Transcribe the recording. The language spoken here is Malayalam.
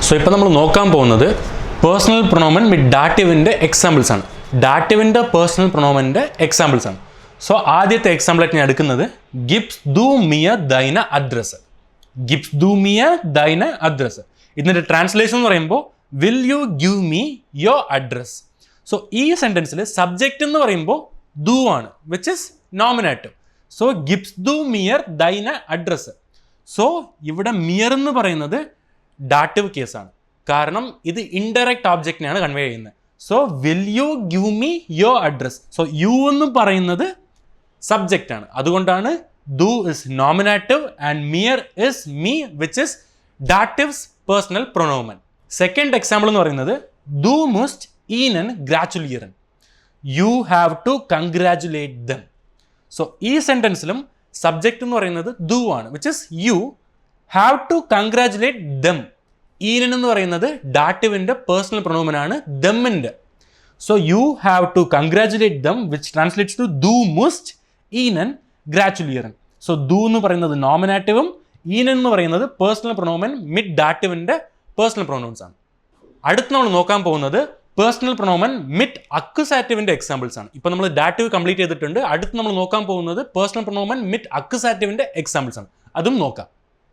സോ ഇപ്പോൾ നമ്മൾ നോക്കാൻ പോകുന്നത് പേഴ്സണൽ പ്രൊണോമൻ വിത്ത് ഡാറ്റീവിൻ്റെ എക്സാമ്പിൾസ് ആണ്. ഡാറ്റീവിൻ്റെ പേഴ്സണൽ പ്രൊണോമൻ്റെ എക്സാമ്പിൾസ് ആണ്. സോ ആദ്യത്തെ എക്സാമ്പിളായിട്ട് ഞാൻ എടുക്കുന്നത് ഗിബ്സ് ദു മിയ ദൈന അഡ്രസ്സ്. ഗിബ്സ് ദു മിയ ദൈന അഡ്രസ്സ്. ഇതിൻ്റെ ട്രാൻസ്ലേഷൻ എന്ന് പറയുമ്പോൾ will you give me your address. So ഈ സെൻറ്റൻസിൽ സബ്ജക്റ്റ് എന്ന് പറയുമ്പോൾ ദു ആണ്, which is nominative. So Gibbs ദു മിയർ ദൈന അഡ്രസ്സ്. സോ ഇവിടെ മിയർ എന്ന് പറയുന്നത് ഡാറ്റീവ് കേസാണ്, കാരണം ഇത് ഇൻഡയറക്റ്റ് ഓബ്ജക്റ്റിനെയാണ് കൺവേ ചെയ്യുന്നത്. So will you give me your address. So you എന്ന് പറയുന്നത് സബ്ജക്റ്റ് ആണ്, അതുകൊണ്ടാണ് ദു is nominative and mere is me, which is ഡാറ്റീവ്സ് personal പ്രൊനോമൻ. സെക്കൻഡ് എക്സാമ്പിൾ എന്ന് പറയുന്നത് ദു മുസ്റ്റ് ഈനൻ ഗ്രാറ്റുലിയറൻ. You have to congratulate them. So ഈ സെൻറ്റൻസിലും സബ്ജക്റ്റ് എന്ന് പറയുന്നത് ദു ആണ്, which is you have to congratulate them. ഈനൻ എന്ന് പറയുന്നത് ഡാറ്റീവിൻ്റെ പേഴ്സണൽ പ്രൊനോമനാണ് ദമ്മിൻ്റെ. So you have to congratulate them, which translates to ദു മുസ്റ്റ് ഈനൻ ഗ്രാറ്റുലിയറൻ. സോ ദു എന്ന് പറയുന്നത് നോമിനേറ്റീവും ഈനൻ എന്ന് പറയുന്നത് personal pronoun mid ഡാറ്റീവിൻ്റെ personal pronounce ആണ്. അടുത്ത് നമ്മൾ നോക്കാൻ പോകുന്നത് പേഴ്സണൽ പ്രൊനോമൻ മിഡ് അക്യുസാറ്റീവിൻ്റെ എക്സാമ്പിൾസ് ആണ്. ഇപ്പോൾ നമ്മൾ ഡാറ്റീവ് കംപ്ലീറ്റ് ചെയ്തിട്ടുണ്ട്. അടുത്ത് നമ്മൾ നോക്കാൻ പോകുന്നത് പേഴ്സണൽ പ്രൊനോമൻ മിഡ് അക്യുസാറ്റീവിൻ്റെ എക്സാമ്പിൾസ് ആണ്. അതും നോക്കാം.